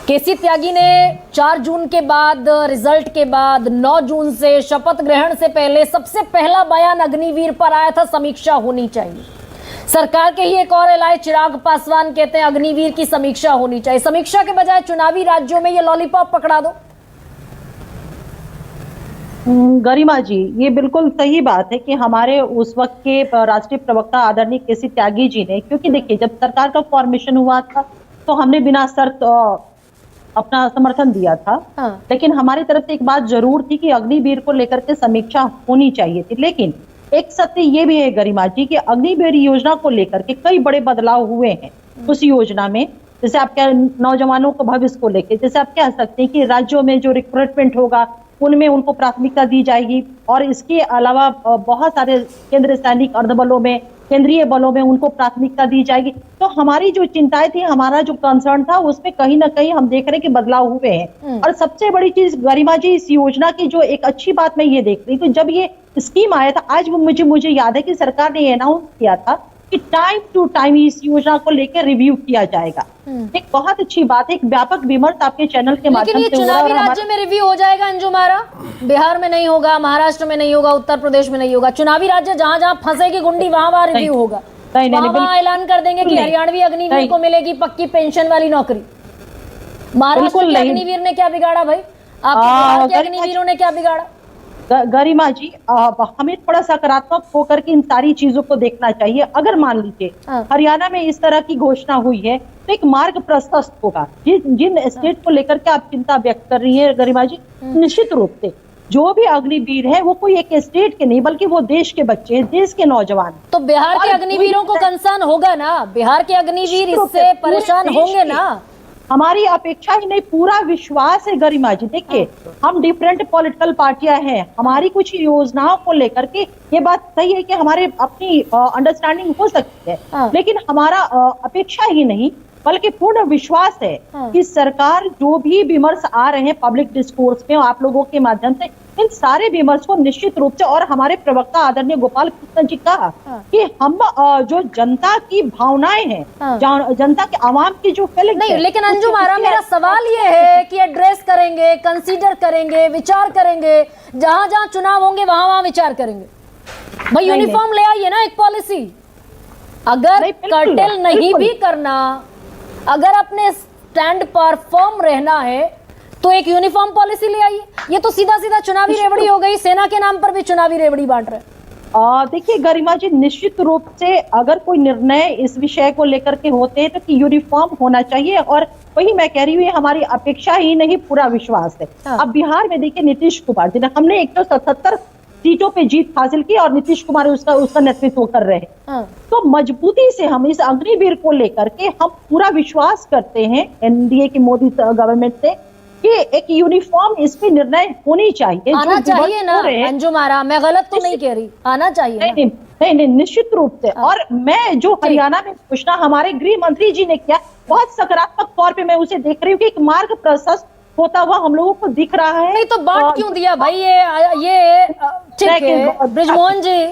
केसी त्यागी ने 4 जून के बाद रिजल्ट के बाद 9 जून से शपथ ग्रहण से पहले सबसे पहला बयान अग्निवीर पर आया था, समीक्षा होनी चाहिए। सरकार के ही एक और एलआई चिराग पासवान कहते हैं अग्निवीर की समीक्षा होनी चाहिए। समीक्षा के बजाय चुनावी राज्यों में ये लॉलीपॉप पकड़ा दो। गरिमा जी, ये बिल्कुल सही बात है कि हमारे उस वक्त के राष्ट्रीय प्रवक्ता आदरणीय केसी त्यागी जी ने, क्योंकि देखिए जब सरकार का फॉर्मेशन हुआ था तो हमने बिना शर्त अपना समर्थन दिया था। लेकिन हमारी तरफ से एक बात जरूर थी कि अग्निवीर को लेकर के समीक्षा होनी चाहिए थी। लेकिन एक सत्य ये भी है गरिमा जी कि अग्निवीर योजना को लेकर के कई बड़े बदलाव हुए हैं उस योजना में। जैसे आप क्या नौजवानों को भविष्य को लेकर, जैसे आप कह सकते हैं कि राज्यों में जो रिक्रूटमेंट होगा उनमें उनको प्राथमिकता दी जाएगी, और इसके अलावा बहुत सारे केंद्रीय सैनिक अर्धबलों में, केंद्रीय बलों में उनको प्राथमिकता दी जाएगी। तो हमारी जो चिंताएं थी, हमारा जो कंसर्न था, उसमें कहीं ना कहीं हम देख रहे हैं कि बदलाव हुए हैं। और सबसे बड़ी चीज गरिमा जी, इस योजना की जो एक अच्छी बात मैं ये देख रही हूँ, जब ये स्कीम आया था, आज मुझे याद है कि सरकार ने अनाउंस किया था कि टाइम टू टाइम इस योजना को लेकर रिव्यू किया जाएगा। एक बहुत अच्छी बात है, एक व्यापक विमर्श आपके चैनल के माध्यम से हो रहा है। चुनावी राज्य में रिव्यू हो जाएगा अंजुम आरा, बिहार में नहीं होगा, महाराष्ट्र में नहीं होगा, उत्तर प्रदेश में नहीं होगा। चुनावी राज्य जहां जहां फंसेगी गुंडी वहां रिव्यू होगा। वहां ऐलान कर देंगे कि हरियाणवी अग्निवीर को मिलेगी पक्की पेंशन वाली नौकरी। महाराष्ट्र के अग्निवीर ने क्या बिगाड़ा भाई? आपके अग्निवीरों ने क्या बिगाड़ा? गरिमा जी, हमें थोड़ा सकारात्मक होकर के इन सारी चीजों को देखना चाहिए। अगर मान लीजिए हरियाणा में इस तरह की घोषणा हुई है तो एक मार्ग प्रशस्त होगा। जिन स्टेट को लेकर के आप चिंता व्यक्त कर रही है गरिमा जी, निश्चित रूप से जो भी अग्निवीर है वो कोई एक स्टेट के नहीं बल्कि वो देश के बच्चे हैं, देश के नौजवान। तो बिहार के अग्निवीरों को कंसर्न होगा ना? बिहार के अग्निवीर इससे परेशान होंगे ना? हमारी अपेक्षा ही नहीं, पूरा विश्वास है गरिमा जी। देखिए, हम डिफरेंट पॉलिटिकल पार्टियां हैं, हमारी कुछ योजनाओं को लेकर के ये बात सही है कि हमारे अपनी अंडरस्टैंडिंग हो सकती है, लेकिन हमारा अपेक्षा ही नहीं बल्कि पूर्ण विश्वास है कि सरकार जो भी विमर्श आ रहे हैं पब्लिक डिस्कोर्स में आप लोगों के माध्यम से, इन सारे विमर्श को निश्चित रूप से, और हमारे प्रवक्ता आदरणीय गोपाल कृष्ण जी कहा कि हम जो जनता की भावनाएं हैं, जनता के आवाम की जो फीलिंग नहीं, लेकिन अंजुम आरा, मेरा सवाल ये है कि एड्रेस करेंगे, कंसीडर करेंगे, विचार करेंगे, जहां जहां चुनाव होंगे वहां वहां विचार करेंगे। भाई यूनिफॉर्म ले आइए ना एक पॉलिसी। अगर कर्टेल नहीं भी करना, अगर अपने स्टैंड पर फर्म रहना है तो एक यूनिफॉर्म पॉलिसी ले आइए। ये तो सीधा सीधा चुनावी रेवड़ी हो गई। सेना के नाम पर भी चुनावी रेवड़ी बांट रहे। देखिए गरिमा जी, निश्चित रूप से अगर कोई निर्णय इस विषय को लेकर के होते हैं तो कि यूनिफॉर्म होना चाहिए, और वही मैं कह रही हूँ, हमारी अपेक्षा ही नहीं पूरा विश्वास है। अब बिहार में देखिए नीतीश कुमार जी ने, हमने 177 सीटों पे जीत हासिल की और नीतीश कुमार उसका नेतृत्व कर रहे हैं। तो मजबूती से हम इस अग्निवीर को लेकर के हम पूरा विश्वास करते हैं एनडीए की मोदी गवर्नमेंट से कि एक यूनिफॉर्म इस पे निर्णय होनी चाहिए। आना चाहिए ना अंजुम आरा, मैं गलत तो नहीं कह रही, आना चाहिए। नहीं, निश्चित रूप से। और मैं जो हरियाणा में घोषणा हमारे गृह मंत्री जी ने किया, बहुत सकारात्मक तौर पे मैं उसे देख रही हूँ कि एक मार्ग प्रशस्त होता हुआ हम लोगों को दिख रहा है। नहीं तो बांट क्यों दिया भाई? ये ठीक है ब्रिजमोहन जी।